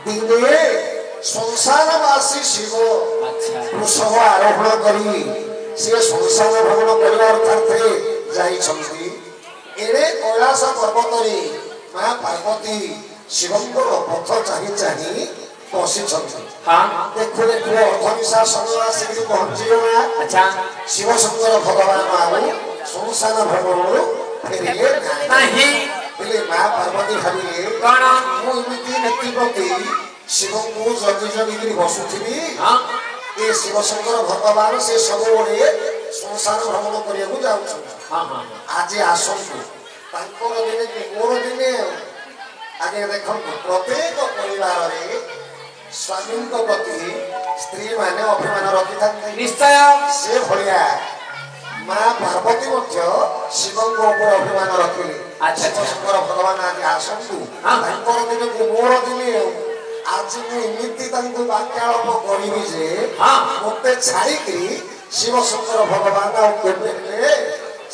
दिने संसारवासी शिव वृषभ आरोहण करी से संसार भ्रमण करने अर्थार्थे जाइछन्ति एणे कैलाश पर्वत रे मां पार्वती शिवंकर पथ चाहि चाहि बसिछन्ति। देखो देखो अर्थनिशा समय आसिक पहुंचिगला। अच्छा शिव शंकर भगवान आउ संसार भ्रमण फेरिले नाही बोले मां पार्वती भाविले कोन मु इमिति नेति प्रति शिवंकु जगी जगी बसुथिबी ए शिव शंकर भगवान से सब ओरे संसार भ्रमण करिया जाउछन। आज आसंतु तांकर दिने मोर दिने आगे देखो प्रत्येक परिवार रे स्वामी प्रति स्त्री माने अभिमान रखि थांते निश्चय से भलिया मां पार्वती मध्य शिवंक ऊपर अभिमान रखिले। अच्छा शंकर भगवान आज आसंतु तांकर दिने मोर दिने आज मु इमिति तांको वाक्यालाप करिबी जे मते छाड़ी कि शिव शंकर भगवान आ केबे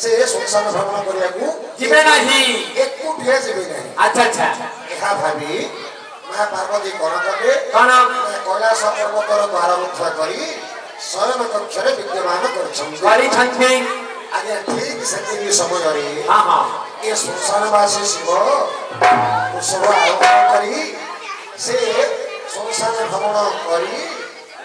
से संसार भ्रमण करिया को जिबे नाही एकुटिया जिबे नाही। अच्छा अच्छा एहा भाबी मां पार्वती कोन कले कोन कैलाश पर्वतर द्वार मुक्त करी शयन कक्ष रे विद्यमान करिछन्ति। आगे ठीक सेति समय रे ए संसारवासी शिव वृषभ आरोहण करी से संसार भ्रमण करी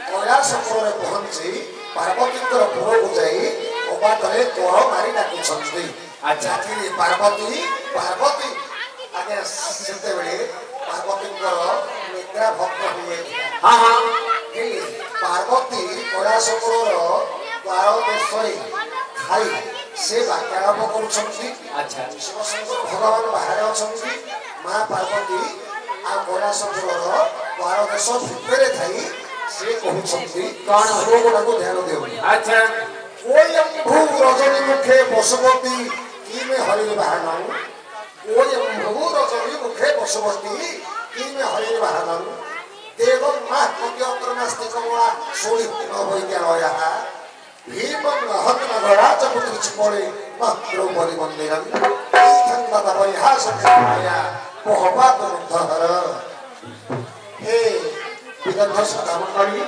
कैलाश पर पहुंची पार्वती पुर को जाई बाटरे तोर मारी डाकुछन्ति। अच्छा कि पार्वती पार्वती आगे सेते बेले पार्वती निद्रा भग्न हुए। कि पार्वती कैलाशपुर द्वार देशरे खाई से वाक्यालाप करुछन्ति। अच्छा शिव शंकर भगवान बाहर अछन्ति मां पार्वती आ कैलाशपुर द्वार देश भितरे थाई से कहुछन्ति कोन रोगडा को ध्यान देउ। अच्छा ओयंभू रजनी मुखे पशुपति की में हरि बाहनऊ ओयंभू रजनी मुखे पशुपति की में हरि बाहनऊ देवं मां पत्यत्र नास्ति कमला सोली न वैद्यालया भीमं हत्नगरा चपुत्र चिपळे मात्र परिबंधन संगता परिहास करया पोहपात रुद्धहर हे विदग्ध सदामंडली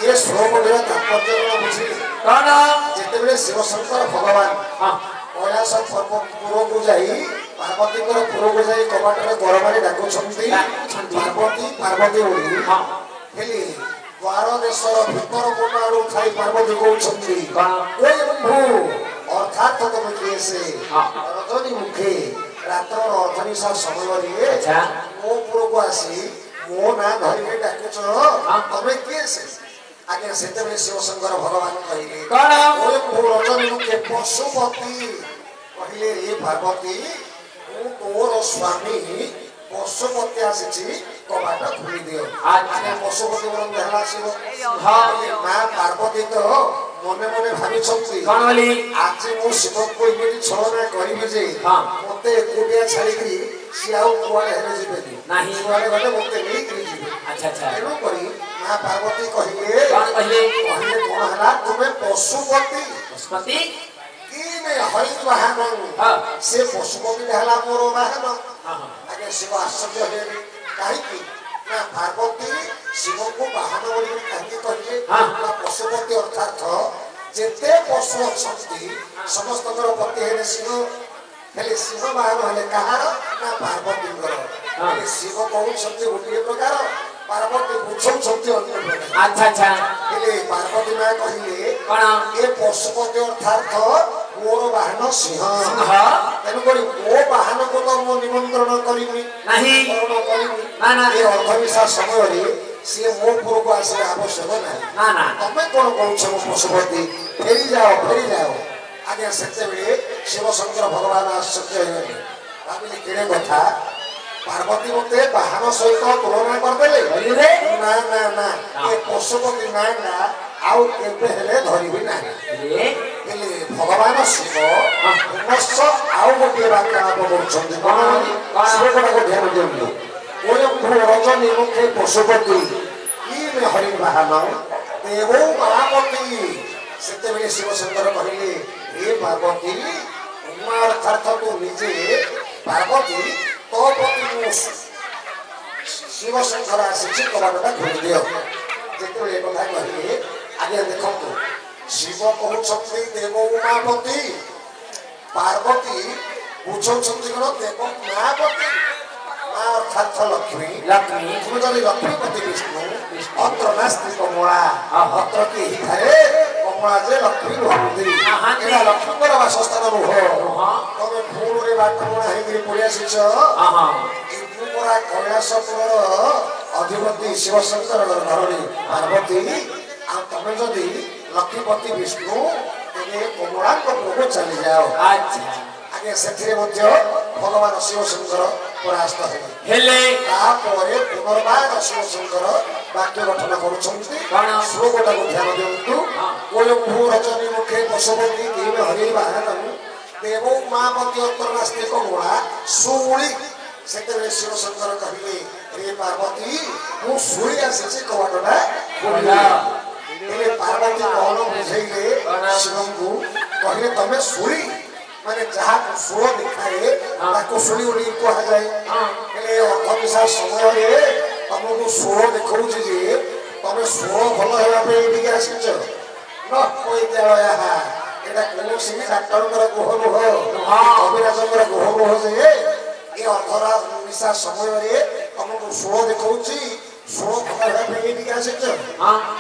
ये श्लोक मेरा तात्पर्य बुझी कौन जेते बेले शिव शंकर भगवान कैलाश पुर को जाई पार्वती पुर को जाई कपाट रे गरमारे डाकुछन्ति पार्वती पार्वती ओली हेली द्वार देशर भितर कोणारू खाई पार्वती कहउछन्ति ओय बंधु अर्थात तुम किए से रजनी मुखे रात्र अर्थनिशा समय रे मो पुर को आसी मो ना धरि डाकुछ तमे किए से आगे सेते शिव शंकर भगवान कहिले कोन रजनी मुखे पशुपति कहिले रे पार्वती मु तोर स्वामी पशुपति आसी कबाट खुली दियो। आगे पशुपति बरन देहला शिव मां पार्वती तो मने मने भाबी छथि कोन बोली आज मु शिव को इमिति छलना करिबे जे मते एकुटिया छाड़ी कि सियाउ कुआले हेले जिबे नाही कुआले गले मते नै करि जिबे। अच्छा अच्छा एनो करी मां पार्वती कहिले कोन कहिले कहिले कोन हला तुमे पशुपति पशुपति की में हरि वाहन से पशुपति देहला मोर वाहन आगे शिव आश्चर्य हे काहे कि ना पार्वती शिव को वाहन बोली काहे कहिले ना पशुपति अर्थात जेते पशु अछंती समस्त पति हेले शिव हेले शिव वाहन हेले कहार ना पार्वती हेले शिव कहू छथि गोटे प्रकार पार्वती बुझौ छथि अन्य प्रकार। अच्छा अच्छा हेले पार्वती मां कहिले कोन ए पशुपति अर्थात मोर वाहन सिंह तेनु करी मो वाहन को तो मो निमंत्रण करिबी नाही करण करिबी ना ना ए अर्थविश्वास समय रे से मो पुर को आसे आवश्यक ना ना तमे कोन कहू छ पशुपति फेरी जाओ आगे सेते बेले शिव शंकर भगवान आश्चर्य हेले भाबिले केने कथा पार्वती मते वाहन सहित तुलना कर देले ना ना ना ए पशुपति ना ना आउ केबे हेले धरिबी ना हेले भगवान शिव पुनश्च आउ गोटे वाक्यालाप करुछन्ति कोन शिव को ध्यान दियन्तु ओयं रजनी मुखे पशुपति की में हरि वाहन देवो महापति सेते बेले शिव शंकर कहिले हे पार्वती उमार अर्थात तो निजे पार्वती तो प्रति ଶିବଶଙ୍କର ଆସିଛି କବାଟଟା ଖୋଲି ଦିଅ। ଯେତେବେଳେ ଏ କଥା କହିଲେ ଆଜ୍ଞା ଦେଖନ୍ତୁ ଶିବ କହୁଛନ୍ତି ଦେବ ଉମାପତି, ପାର୍ବତୀ ବୁଝଉଛନ୍ତି କଣ ଦେବ ମାପତି। ମା ଅର୍ଥାତ ଲକ୍ଷ୍ମୀ, ଲକ୍ଷ୍ମୀ ଯଦି ଲକ୍ଷ୍ମୀପତି ବିଷ୍ଣୁ ଅତ୍ର ନାସ୍ତି କମଳା, ଅତ୍ର କେହି ଥାଏ କମଳା ଯେ ଲକ୍ଷ୍ମୀ ରୁହନ୍ତି। ଏଇଟା ଲକ୍ଷ୍ମୀଙ୍କର ବାସସ୍ଥାନ ନୁହଁ। ତମେ ଭୁଲରେ ବାଟମଣା ହେଇକିରି ପଳେଇ ଆସିଛ। ପରା କୈଳାସପୁରର ଅଧିପତି ଶିବଶଙ୍କରଙ୍କ ଘରଣୀ ପାର୍ବତୀ। ଆଉ ତମେ ଯଦି ଲକ୍ଷ୍ମୀପତି ବିଷ୍ଣୁ ତେବେ କମଳାଙ୍କ ପୁରକୁ ଚାଲିଯାଅ। ଆଜ୍ଞା ସେଥିରେ ମଧ୍ୟ ଭଗବାନ ଶିବଶଙ୍କର ପରାସ୍ତ ହେଲେ। ତାପରେ ପୁନର୍ବାର ଶିବଶଙ୍କର ବାକ୍ୟ ଗଠନ କରୁଛନ୍ତି। ଶ୍ଲୋକଟାକୁ ଧ୍ୟାନ ଦିଅନ୍ତୁ। କୋୟମ୍ଭୂ ରଜନୀ ମୁଖେ ପଶୁପତି ଦେବ ହରି ବାହାରଂ ଦେବ ଉମାପତି ଅନ୍ତର୍ନାସ୍ତି କମଳା ଶୁଳି। ସେତେବେଳେ ଶିବଶଙ୍କର କହିଲେ ରେ ପାର୍ବତୀ ମୁଁ ଶୁଳି ଆସିଛି କବାଟଟା ଖୋଲିଲା। ହେଲେ ପାର୍ବତୀ କଣ ବୁଝେଇଲେ ଶିବଙ୍କୁ କହିଲେ ତମେ ଶୁଳି ମାନେ ଯାହାକୁ ଷୋଳ ଦେଖାଏ ତାକୁ ଶୁଳି ବୋଲି କୁହାଯାଏ। ହେଲେ ଅର୍ଥମିଶା ସମୟରେ ତମକୁ ଷୋଳ ଦେଖଉଛି ଯେ ତମେ ଷୋଳ ଭଲ ହେବା ପାଇଁ ଏଠିକି ଆସିଛ ନ କହିଦିଅ। ଏଇଟା କୌଣସି ଡାକ୍ତରଙ୍କର ଗୁହ ନୁହଁ, କବିରାଜଙ୍କର ଗୁହ ନୁହଁ ଯେ ଏ ଅର୍ଥରା ମିଶା ସମୟରେ ତମକୁ ଷୋଳ ଦେଖଉଛି ଷୋଳ ଭଲ ହେବା ପାଇଁ ଏଠିକି ଆସିଛ।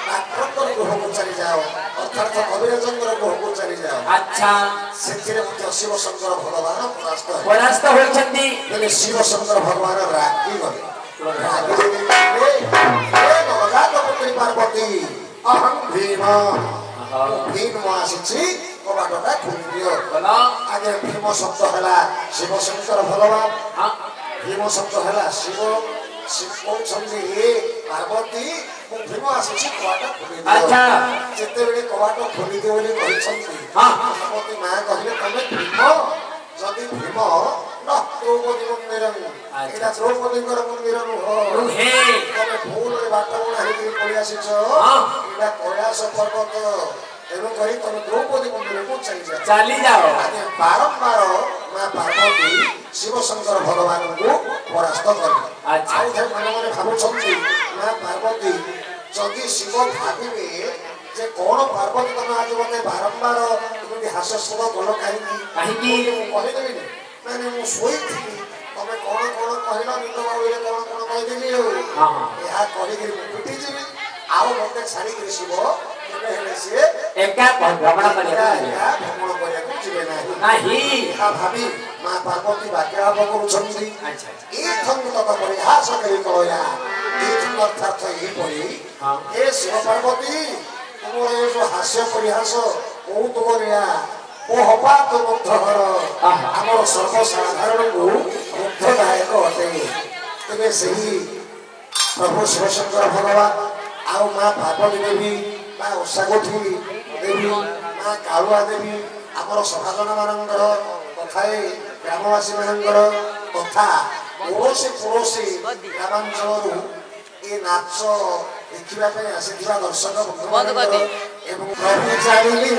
ଡାକ୍ତରଙ୍କର ଗୁହକୁ ଚାଲିଯାଅ ଅର୍ଥାତ କବିରାଜଙ୍କର ଗୁହକୁ ଚାଲିଯାଅ। ସେଥିରେ ମଧ୍ୟ ଶିବଶଙ୍କର ଭଗବାନ ପରାସ୍ତ ହୋଇଛନ୍ତି। ହେଲେ ଶିବଶଙ୍କର ଭଗବାନ ରାଗିଗଲେ। ନବଜାତପୁତ୍ରୀ ପାର୍ବତୀ ଅହଂ ଭୀମ, ଭୀମ ଆସିଛି କବାଟଟା ଖୋଲି ଦିଅ। ଆଗେ ଭୀମ ଶବ୍ଦ ହେଲା ଶିବଶଙ୍କର ଭଗବାନ, ଭୀମ ଶବ୍ଦ ହେଲା ଶିବ। କହୁଛନ୍ତି ଏ ପାର୍ବତୀ ମୁଁ ଭୀମ ଆସିଛି କବାଟ ଖୋଲି ଦିଅ। ଯେତେବେଳେ କବାଟ ଖୋଲି ଦିଅ ବୋଲି କହିଛନ୍ତି ପାର୍ବତୀ ମା କହିଲେ ତମେ ଭୀମ ଯଦି ଭୀମ ଦ୍ରୌପଦୀ ମନ୍ଦିର ଏଇଟା ଦ୍ରୌପଦୀଙ୍କର ମନ୍ଦିର ନୁହଁ। ତମେ ଭୁଲରେ ବାଟମଣା ହେଇକି ପଳେଇ ଆସିଛ। ଏଇଟା କୈଳାସ ପର୍ବତ। ତେଣୁକରି ତମେ ଦ୍ରୌପଦୀ ମନ୍ଦିରକୁ ଚାଲିଯାଅ। ବାରମ୍ବାର ମା ପାର୍ବତୀ ଶିବଶଙ୍କର ଭଗବାନଙ୍କୁ ପରାସ୍ତ କଲେ। ଆଉ ଥରେ ମନେ ମନେ ଭାବୁଛନ୍ତି ମା ପାର୍ବତୀ ଯଦି ଶିବ ଭାବିବେ ଯେ କଣ ପାର୍ବତୀ ତମେ ଆଜି ମତେ ବାରମ୍ବାର ଏମିତି ହାସ୍ୟସ୍ପଦ କଲ କାହିଁକି ମୁଁ କହିଦେବିନି ମାନେ ମୁଁ ଶୋଇଥିଲି ତମେ କଣ କଣ କହିଲ ନିଦ ବାବୁରେ କଣ କଣ କହିଦେଲି ଏହା କହିକିରି ମୁଁ ପିଟିଯିବି ଆଉ ମତେ ଛାଡ଼ିକିରି ଶିବ କେବେ ହେଲେ ସିଏ ଏକା ଭ୍ରମଣ କରିବାକୁ ଯିବେ ନାହିଁ। ଏହା ଭାବି ମା ପାର୍ବତୀ ବାକ୍ୟାଳାପ କରୁଛନ୍ତି। ଏଇଥଙ୍କୁ ତତ ପରିହାସ କରି କହିଲା ଏଇଥଙ୍କୁ ଅର୍ଥାତ ଏହିପରି ଏ ଶିବ ପାର୍ବତୀ ତୁମର ଏ ଯୋଉ ହାସ୍ୟ ପରିହାସ କୌତୁକ ଲୀଳା ଓ ହପାତ ମୁଗ୍ଧକର ଆମର ସର୍ବସାଧାରଣଙ୍କୁ ମୁଗ୍ଧଦାୟକ ଅଟେ। ତେବେ ସେହି ପ୍ରଭୁ ଶିବଶଙ୍କର ଭଗବାନ ଆଉ ମା ପାର୍ବତୀ ଦେବୀ ମା ଉଷାଗୋଠି ଦେବୀ ମା କାଳୁଆ ଦେବୀ ଆମର ସଭାଜନ ମାନଙ୍କର କଥାଏ ଗ୍ରାମବାସୀ ମାନଙ୍କର କଥା ପଡ଼ୋଶୀ ଗ୍ରାମାଞ୍ଚଳରୁ ଏ ନାଚ ଦେଖିବା ପାଇଁ ଆସିଥିବା ଦର୍ଶକ ବନ୍ଧୁମାନଙ୍କର ଏବଂ ପ୍ରଭୁ ଜାଣିଲି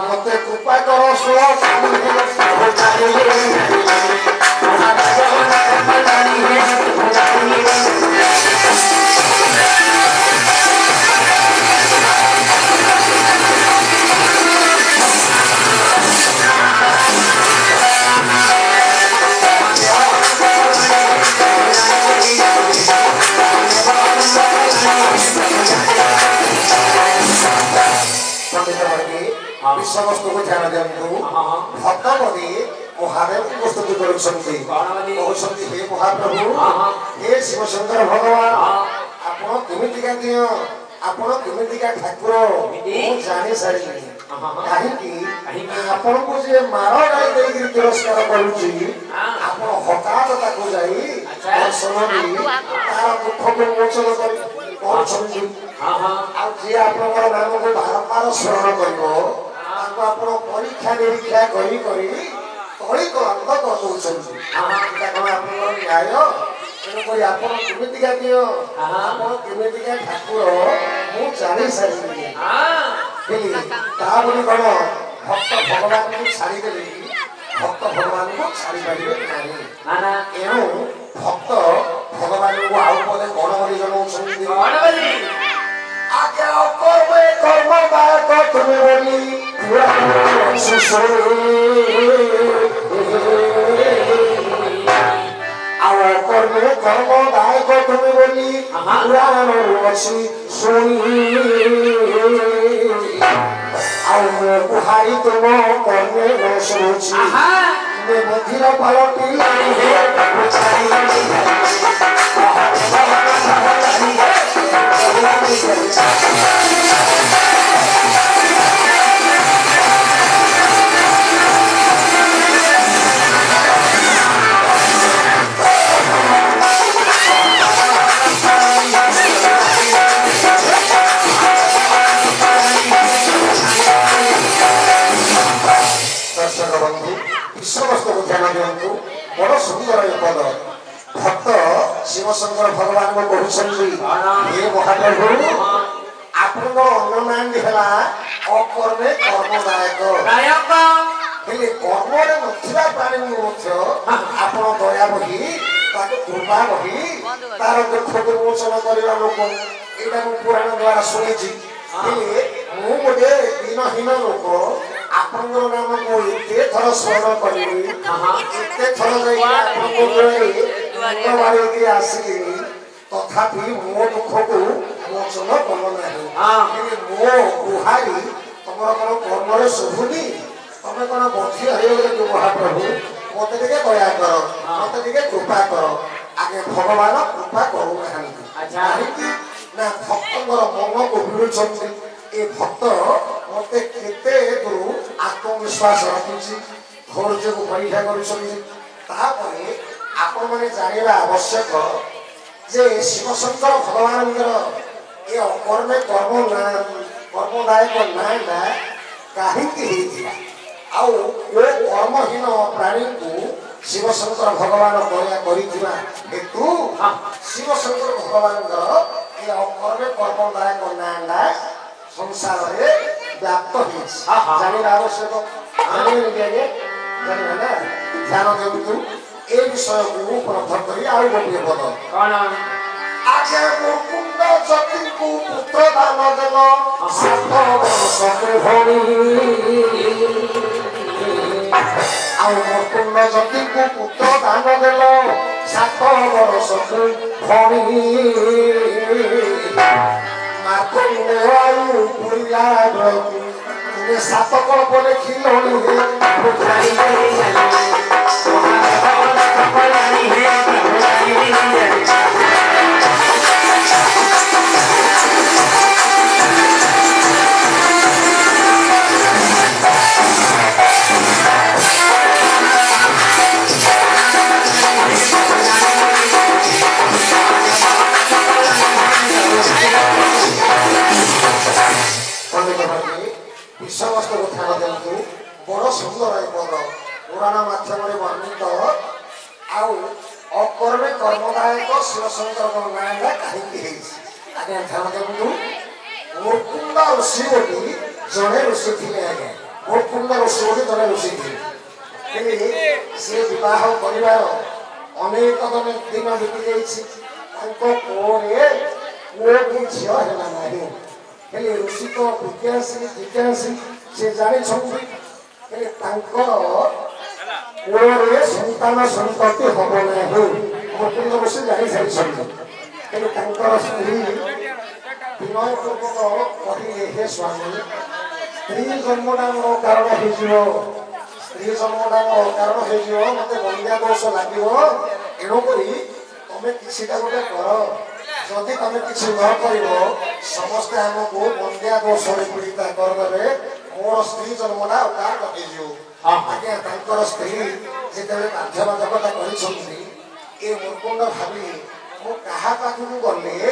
মতে কৃপা কর বিষয়বস্তুକୁ ଧ୍ୟାନ ଦିଅନ୍ତୁ। ଭକ୍ତପଦୀ ମହାଦେବଙ୍କୁ ସ୍ତୁତି କରୁଛନ୍ତି କହୁଛନ୍ତି ହେ ମହାପ୍ରଭୁ ହେ ଶିବଶଙ୍କର ଭଗବାନ ଆପଣ କେମିତିକା ଦିଅ ଆପଣ କେମିତିକା ଠାକୁର ମୁଁ ଜାଣି ସାରିଲିଣି। କାହିଁକି ଆପଣଙ୍କୁ ଯେ ମାଳ ଗାଈ ଦେଇକି ତିରସ୍କାର କରୁଛି ଆପଣ ହଠାତ୍ ତାକୁ ଯାଇ ଦର୍ଶନ ଦେଇ ତାର ଦୁଃଖକୁ ମୋଚନ କରୁଛନ୍ତି। ଆଉ ଯିଏ ଆପଣଙ୍କର ନାମକୁ ବାରମ୍ବାର ସ୍ମରଣ କରିବ ତାକୁ ଆପଣ ପରୀକ୍ଷା ନିରୀକ୍ଷା କରି କରି ତଳିତଳାନ୍ତ କରିଦଉଛନ୍ତି। ଏଇଟା କଣ ଆପଣଙ୍କର ନ୍ୟାୟ? ତେଣୁକରି ଆପଣ କେମିତିକା ଦିଅ ଆପଣ କେମିତିକା ଠାକୁର ମୁଁ ଜାଣି ସାରିଲିଣି। ତା ବୋଲି କଣ ଭକ୍ତ ଭଗବାନଙ୍କୁ ଛାଡ଼ିଦେଲେ କି ଭକ୍ତ ଭଗବାନଙ୍କୁ ଛାଡ଼ି ପାରିବେ ନାହିଁ। ଏଣୁ ଭକ୍ତ ଭଗବାନଙ୍କୁ ଆଉ ପଦେ କଣ ବୋଲି ଜଣାଉଛନ୍ତି? ଆଜ୍ଞା କର୍ମେ କର୍ମ ବାୟକ ତୁମେ ବୋଲି ଆଉ କର୍ମେ କର୍ମ ଦାୟକ ତୁମେ ବୋଲି ପୁରାଣରୁ ଅଛି ଶୁଣି ଆଉ ମୁଁ କୁହାରି ତୁମ କର୍ମେ ନ ଶୁଣୁଛି ତୁମେ ମନ୍ଦିର ପାଲଟି बड़ सुंदर ये पद भक्त शिवशंकर भगवान को कहते हे महाप्रभु आपण अनुमान है अकर्मे कर्मदायक कर्म ना प्राणी आप दया बही कृपा बही तार दुख विमोचन करने लोक यहाँ पुराण द्वारा शुणी गोटे दिनहीन लोक आपनकर नाम को एते थर स्मरण करी एते थर जाई आसिली तथापि मो दुख को मोचन कल ना मो गुहारी तुम कर्म शुभुनी तुम कौन बधी हो महाप्रभु मत दया कर मत कृपा कर आगे भगवान कृपा करूना ना भक्तर मन को भिड़ुंट ए भक्त मत केते आत्मविश्वास रखुची धैर्य को परीक्षा कर आवश्यक जे शिवशंकर भगवान ये अकर्मे कर्मदायक ना कहीं कर्महीन प्राणी को शिवशंकर भगवान दया हेतु शिवशंकर भगवान ये अकर्मे कर्मदायक ना संसार में व्याप्त जाना आवश्यक ध्यान दिंतु ए विषय को उपलब्ध कर गोटे पद आगे मुकुंद जति को पुत्र दान देल 7 वर्ष भणी मुकुंद जति को पुत्र दान देल 7 वर्ष भणी सात कल्प लिखिलଣି विषयवस्तु को ध्यान दिंतु बड़ सुंदर पद पुराण माध्यम वर्णित अकर्मे कर्मदायक शिवशंकर नाम कहीं आज्ञा ध्यान दिंतु मुकुंद ऋषि गोटी जड़े ऋषि थे आज्ञा मुकुंद ऋषि गोटी जड़े ऋषि थे सी विवाह कर अनेक दिन बीती जाइए पुओ झी है ऋषि तो जिज्ञासी से जानी संतान संतति हम ना मुकुंद ऋषि जानी सारी स्त्री विनयपूर्वक कहे हे स्वामी स्त्री जन्मटा मोर कारण हो स्त्री जन्मटा मोर कारण हो मत बंध्या दोष लगे एणुक तुम्हें किसी गोटे कर जदि तुम किसी न कर समस्ते आमको बंध्या दोष पीड़िता करदे मोर स्त्री जन्मला कार लगे आज्ञा तांकर स्त्री जेतेबेले बाध्यबाधकता करिसंती ए मुकुंड भाबी मो कहा पाखु गले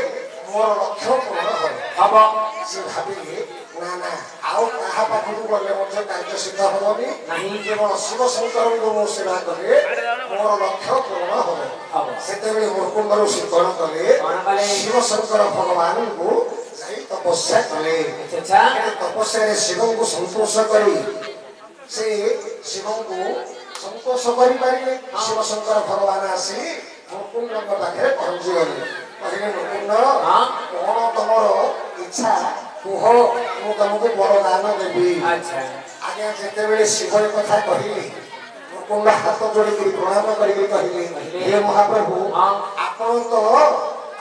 मोर लक्ष्य पूर्ण हबो से भाबिले ना ना आउ कहा पाखु गले मते कार्य सिद्ध हबोनी नहीं केवल शिव शंकर को मो सेवा करे मोर लक्ष्य पूर्ण हबो सेतेबेले मुकुंड सिद्धन कले शिव शंकर भगवान को तपस्या कले तपस्या शिव को संतोष करी से शिव को संतोष करी पारे शिव शंकर भगवान आसी मुकुंद पाखे पहुंची गले कहले मुकुंद कौन तुम इच्छा कुह मु तुमको वरदान देवी आज्ञा जिते शिव कथा कहले मुकुंद हाथ जोड़ी प्रणाम करी कहले हे महाप्रभु आपण तो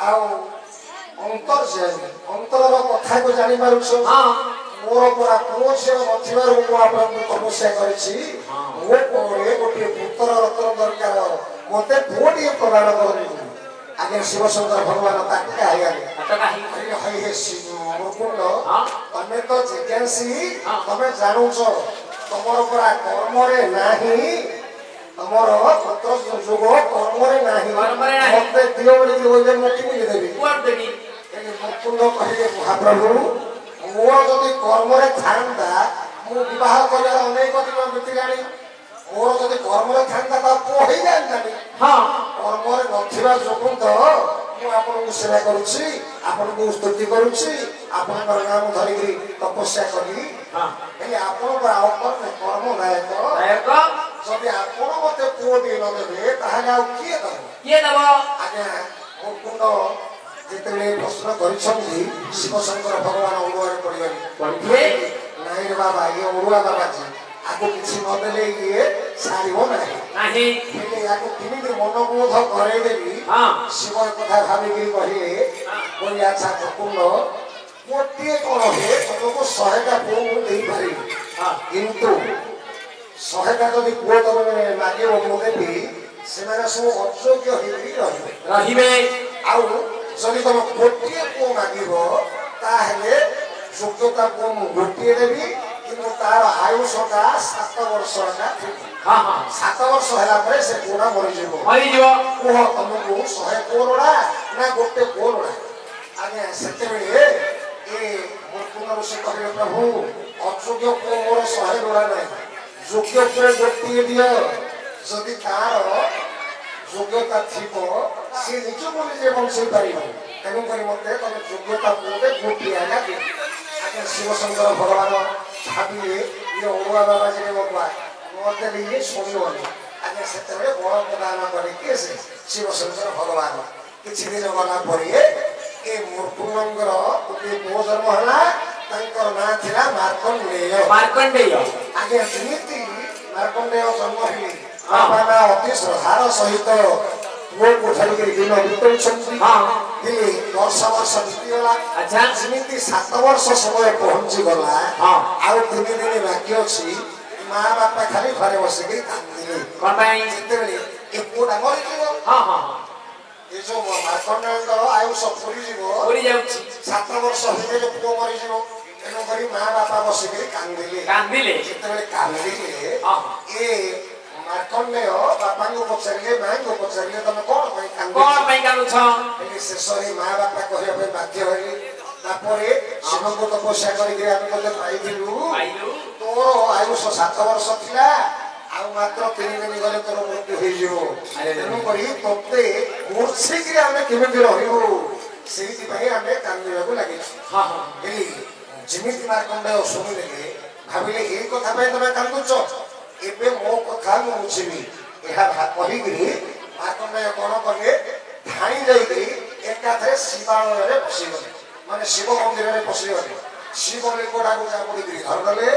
आउ अंतर कथा को जानी पारुछ मोर पूरा पुओ झील नथिबारु मु आपन तपस्या करिछि मो कोरे गोटे पुत्र रत्न दरकार मते पुओटी प्रदान करनी आगे शिव शंकर भगवान ताके आइले हे मुकुंद तमे तो जिज्ञासी तमे जानुछ तमर पूरा कर्म रे नाही तमर पुत्र जोग कर्म रे नाही मते दियो बोली बोले मु किमि देबी कोन देबी मुकुंद कहले महाप्रभु मोर जदि कर्म रे थांता मु विवाह करे अनेक दिन बीतीलानी मोर जदि कर्म रे थांता त पोही जानतानी हां कर्म रे नथिबा जोगुं तो मु आपन सेवा करूछि आपन को स्तुति करूछि आपन नाम धरि तपस्या करी हां एले आपन पर आपन कर्म नायक जदि आपन मते पोटी न देबे ताहाले आ किए दबो आज्ञा मुकुंद जिते प्रश्न करिछंती शिव शंकर भगवान ओरुआरे पड़िगले नाही रे बाबा ये ओरुआ बाबा जी आको किछि न देले ये सारिबो नाही हेले आको किमिति मनोबोध करे देबी शिव कथा भाबी कि कहिले बोली अच्छा मुकुंद मोटिए कोन हे तुमको 100 टा पुओ देई पारि किंतु 100 टा जदि पुओ तमे मागिबो मु देबी सेमाने सब अयोग्य हेबी रहिबे आउ जदि तुम गोटे पुओ मागिब ताहेले योग्यता पुओ मु गोटे देबी किंतु तार आयुषटा 7 वर्ष का हां हां 7 वर्ष होला परे से पुओना मरि जिवो ओह तुमको 100 कोरोड़ा ना गोटे कोरोड़ा आगे सेतेबेले ए मुकुंद ऋषि कहले प्रभु अयोग्य पुओ मोर 100 कोरोड़ा नै योग्य पुओ गोटे दियो जदि तार योग्यता थीबो से निज बोली जे बंशे पारिबो तेनु करी मते तमे योग्यता बोले गोटी आना दे आके शिव शंकर भगवान भाबिले ये ओरुआ बाबा जे बकवा मते लिए सुनियोनी आके सेतरे बड़ प्रदान करे के से शिव शंकर भगवान किछि दिन गला परे ए मुकुंदर ओते को जन्म हला तांकर ना थिला मार्कंडेय आगे समिति मार्कंडेय जन्म हिली बाबा अति श्रद्धार सहित वो उठाई के दिन बितौ छंती हां दिली 10 वर्ष बीतीगला अच्छा समिति 7 वर्ष समय पहुंची गला हां आउ 3 दिन बाकी अछि मां बापा खाली घरे बसे के कांदिले कोन भाई जेतेबेले ए पुडा मरि जिवो हां हां ए जो मार्कंडेयर आयुष पुरी जाउछि 7 वर्ष हेले पुओ मरि जिवो एनो करी मां बापा बसे के कांदिले जेतेबेले कांदिले हां ए मार्कंडेय बापा को पछारिले मां को पछारिले तमे कोन पई कानु छ एले शेषरे मां बापा कहया पे बाध्य होली तापरे शिव को तपस्या करी के हम कोले पाइलु तोर आयुष 7 वर्ष थिला आ मात्र 3 दिन गले तोर मृत्यु होई जिवो तेनु करी तोते मूर्छे के हमें केमे रहिबो सेही पई हमें कांदिया को लागि हां हां एली जिमिति मार्कंडेय सुनिले भाबिले ए कथा पे तमे कांदुछ एबे मो कथा मु बुझिबी एहा कहि गिरी मार्कंडेय कोन कले धाई जाई गई एकाथरे शिवालय रे पसी गले माने शिव मंदिर रे पसी गले शिव ले कोडा को जा पड़ी गिरी घर गले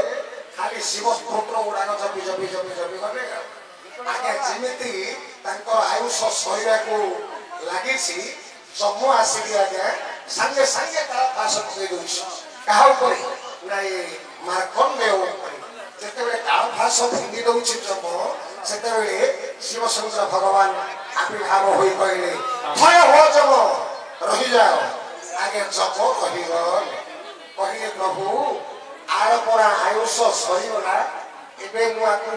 खाली शिव स्तोत्र उडा को जपी गले आगे जिमिति तांको आयुष शरीर को लागिछि जम्मू आसी आगे संगे संगे तारा पास पकई दोछि काहा ऊपर नाई मार्कंडेय ऊपर जेतेबेले काल भाष भांगी दउछि जब सेतेबेले शिव शंकर भगवान आविर्भाव होई कहले भय हो जब रही जाओ आगे जब कहिगल कहिए प्रभु आर परा आयुष सरीगला एबे मु आकु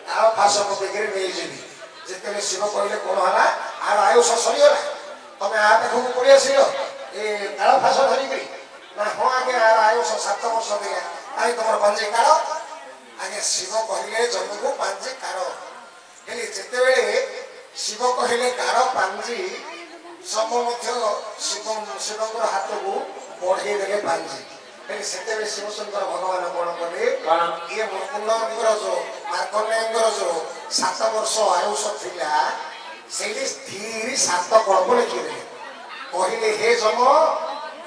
ताळ फास पकेकरी नहीं जेबी जेतेले शिव कहले कोन हला आर आयुष सरीगला तमे आ पाखु पड़ी आसिलो ए ताळ फास धरी करी ना हो आगे आर आयुष 7 वर्ष दिला आई तमर पंजे काढ आगे शिव कहले जमको पंजे काढ हेले जेते बेले शिव कहले काढ पंजी सम मध्य शिवंकर हाथ को बढ़े देले पांजी सेते शिवशंकर भगवान कौन कले ये मुकुंदर जो मार्कंडेयर जो 7 वर्ष आयुष थिला सेठी स्थिर 7 कल्प लिखिले कहले हे जम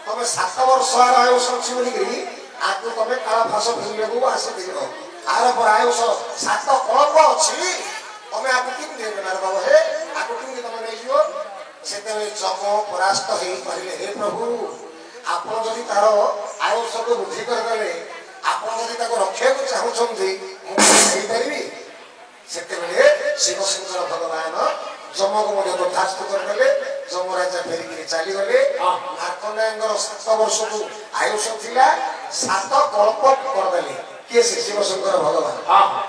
तमे 7 वर्ष आयुष अछि बोली आकु तमे काला फास फिरले को आसीथिलो आर पर आयुष 7 कल्प अछि तमे आकु किन दे मार बाबा हे आकु किन तमे नै जियो सेते जम परास्त हे कहले हे प्रभु आपण जदि तार आयुष को वृद्धि करदेले आपण जदि ताको रक्षा को चाहउछंती मु कहि परिबी सेते बेले शिवशंकर भगवान जम को मध्य तथास्थ करदेले जम राजा फेरी के चली गले मार्कंडेयर 7 वर्ष को आयुष थिला 7 कल्प करदेले के शिवशंकर भगवान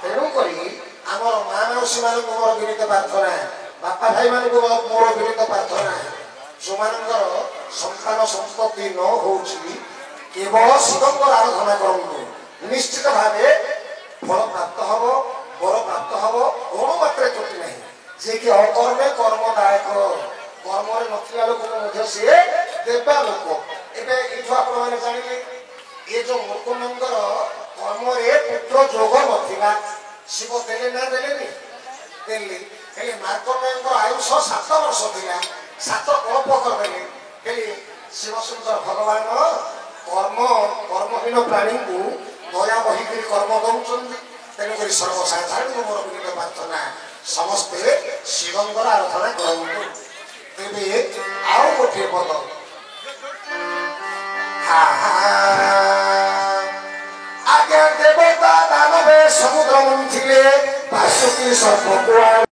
तेनु करी हमर मानवसी मान को मोर विनीत प्रार्थना बापा भाई मान को मोर विनीत प्रार्थना जो मानकर संतान संपत्ति न होउछि केवल शिवंकर आराधना करंतु निश्चित भावे फल प्राप्त हबो बर प्राप्त हबो कोनो मात्रे त्रुटि नहीं जे कि अकर्मे कर्मदायक कर्मरे नथिला लोक मध्य से देवा लोक एबे इठो आपण माने जानिले ए जो मुकुंदर कर्मरे पुत्र जोग नथिला शिव देले ना देले नि देले हेले मार्कंडेयर आयुष 7 वर्ष थिला 7 कल्प करदेले हेले शिवशंकर भगवान कर्महीन प्राणी को दया बहिक कर्म दौरान तेणुक सर्वसाधारण मोर विनीत प्रार्थना समस्ते शिवंकर आराधना करूँ तेरे आउ गोटे पद आगे देवता दानवे समुद्र मंथिले बासुकी सर्प